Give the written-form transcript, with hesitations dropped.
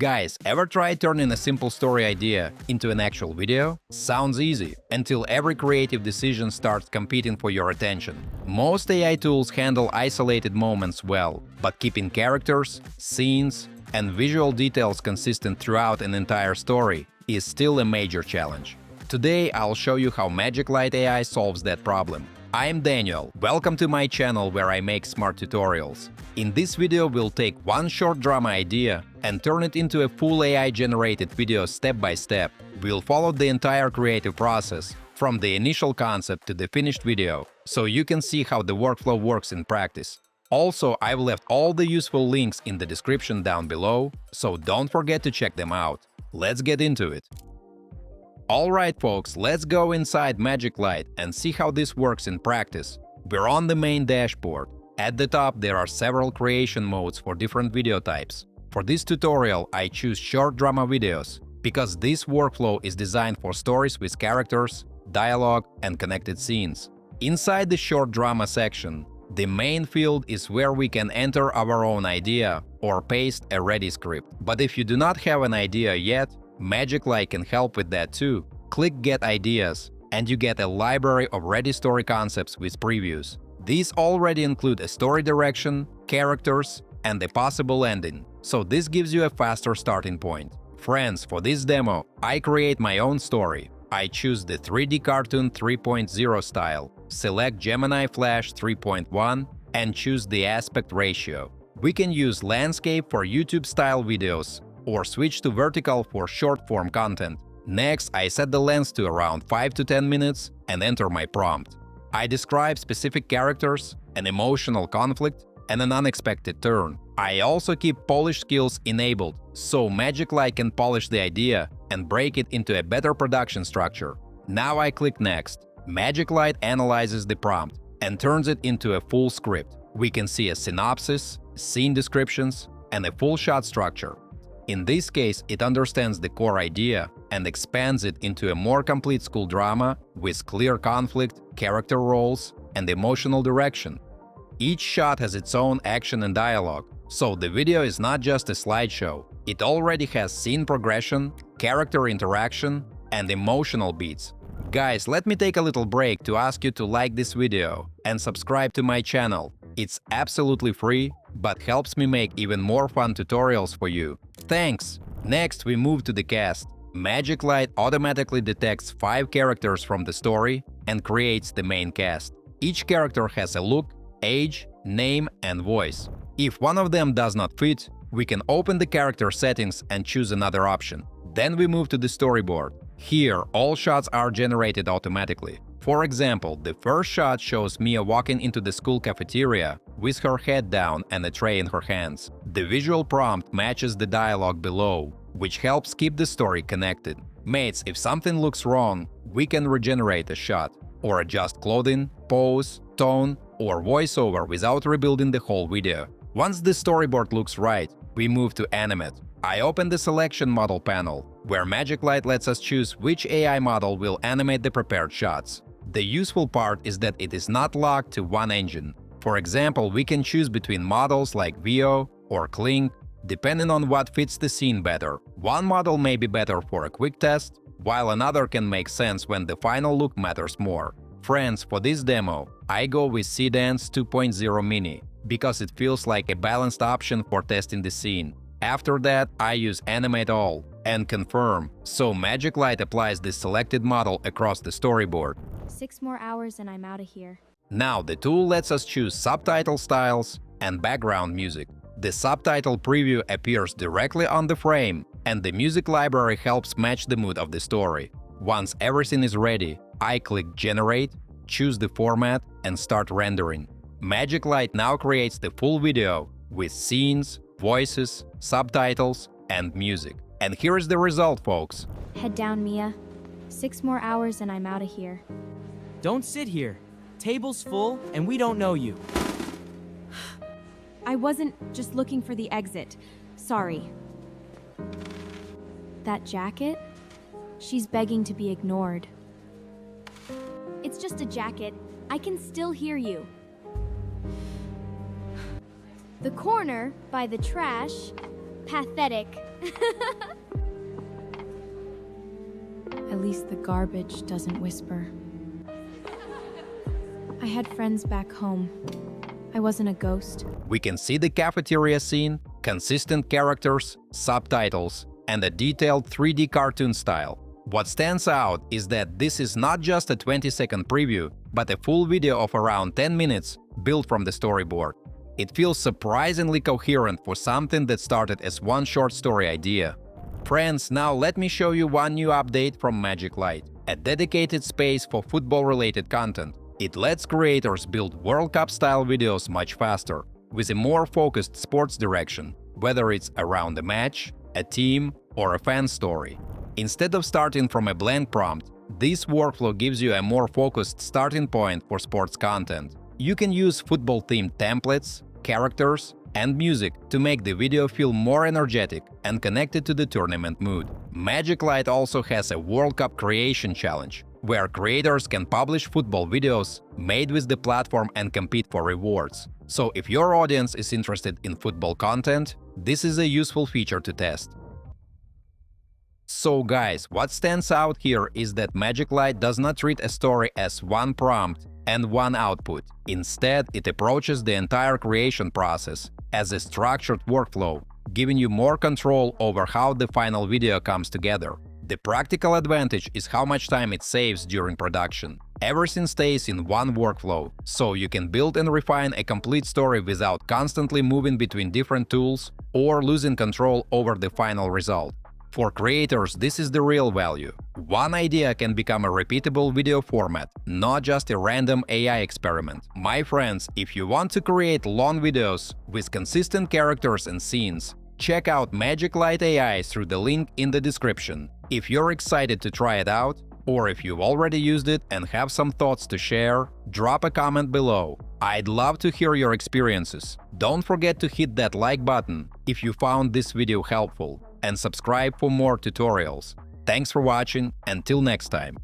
Guys, ever tried turning a simple story idea into an actual video? Sounds easy, until every creative decision starts competing for your attention. Most AI tools handle isolated moments well, but keeping characters, scenes, and visual details consistent throughout an entire story is still a major challenge. Today, I'll show you how MagicLight AI solves that problem. I'm Daniel, welcome to my channel where I make smart tutorials. In this video, we'll take one short drama idea and turn it into a full AI-generated video step by step. We'll follow the entire creative process, from the initial concept to the finished video, so you can see how the workflow works in practice. Also, I've left all the useful links in the description down below, so don't forget to check them out. Let's get into it. Alright folks, let's go inside MagicLight and see how this works in practice. We're on the main dashboard. At the top there are several creation modes for different video types. For this tutorial I choose short drama videos, because this workflow is designed for stories with characters, dialogue, and connected scenes. Inside the short drama section, the main field is where we can enter our own idea or paste a ready script. But if you do not have an idea yet, MagicLight can help with that too. Click Get Ideas, and you get a library of ready story concepts with previews. These already include a story direction, characters, and a possible ending, so this gives you a faster starting point. Friends, for this demo, I create my own story. I choose the 3D Cartoon 3.0 style, select Gemini Flash 3.1, and choose the aspect ratio. We can use landscape for YouTube-style videos, or switch to vertical for short-form content. Next, I set the length to around 5 to 10 minutes and enter my prompt. I describe specific characters, an emotional conflict, and an unexpected turn. I also keep polish skills enabled, so MagicLight can polish the idea and break it into a better production structure. Now I click Next. MagicLight analyzes the prompt and turns it into a full script. We can see a synopsis, scene descriptions, and a full shot structure. In this case, it understands the core idea and expands it into a more complete school drama with clear conflict, character roles, and emotional direction. Each shot has its own action and dialogue, so the video is not just a slideshow. It already has scene progression, character interaction, and emotional beats. Guys, let me take a little break to ask you to like this video and subscribe to my channel. It's absolutely free, but helps me make even more fun tutorials for you. Thanks! Next, we move to the cast. MagicLight automatically detects 5 characters from the story and creates the main cast. Each character has a look, age, name, and voice. If one of them does not fit, we can open the character settings and choose another option. Then we move to the storyboard. Here, all shots are generated automatically. For example, the first shot shows Mia walking into the school cafeteria with her head down and a tray in her hands. The visual prompt matches the dialogue below, which helps keep the story connected. Mates, if something looks wrong, we can regenerate a shot, or adjust clothing, pose, tone, or voiceover without rebuilding the whole video. Once the storyboard looks right, we move to Animate. I open the Selection Model panel, where MagicLight lets us choose which AI model will animate the prepared shots. The useful part is that it is not locked to one engine. For example, we can choose between models like Veo or Kling, depending on what fits the scene better. One model may be better for a quick test, while another can make sense when the final look matters more. Friends, for this demo, I go with Seedance 2.0 Mini, because it feels like a balanced option for testing the scene. After that, I use Animate All and Confirm, so MagicLight applies the selected model across the storyboard. 6 more hours and I'm out of here. Now the tool lets us choose subtitle styles and background music. The subtitle preview appears directly on the frame, and the music library helps match the mood of the story. Once everything is ready, I click Generate, choose the format, and start rendering. MagicLight now creates the full video with scenes, voices, subtitles, and music. And here is the result, folks. Head down, Mia. 6 more hours and I'm out of here. Don't sit here. Table's full and we don't know you. I wasn't just looking for the exit. Sorry. That jacket? She's begging to be ignored. It's just a jacket. I can still hear you. The corner by the trash. Pathetic. At least the garbage doesn't whisper. I had friends back home. I wasn't a ghost. We can see the cafeteria scene, consistent characters, subtitles, and a detailed 3D cartoon style. What stands out is that this is not just a 20-second preview, but a full video of around 10 minutes built from the storyboard. It feels surprisingly coherent for something that started as one short story idea. Friends, now let me show you one new update from MagicLight, a dedicated space for football-related content. It lets creators build World Cup-style videos much faster, with a more focused sports direction, whether it's around a match, a team, or a fan story. Instead of starting from a blank prompt, this workflow gives you a more focused starting point for sports content. You can use football-themed templates, characters, and music to make the video feel more energetic and connected to the tournament mood. MagicLight also has a World Cup creation challenge, where creators can publish football videos made with the platform and compete for rewards. So if your audience is interested in football content, this is a useful feature to test. So guys, what stands out here is that MagicLight does not treat a story as one prompt and one output. Instead, it approaches the entire creation process as a structured workflow, giving you more control over how the final video comes together. The practical advantage is how much time it saves during production. Everything stays in one workflow, so you can build and refine a complete story without constantly moving between different tools or losing control over the final result. For creators, this is the real value. One idea can become a repeatable video format, not just a random AI experiment. My friends, if you want to create long videos with consistent characters and scenes, check out MagicLight AI through the link in the description. If you're excited to try it out, or if you've already used it and have some thoughts to share, drop a comment below. I'd love to hear your experiences. Don't forget to hit that like button if you found this video helpful, and subscribe for more tutorials. Thanks for watching, until next time.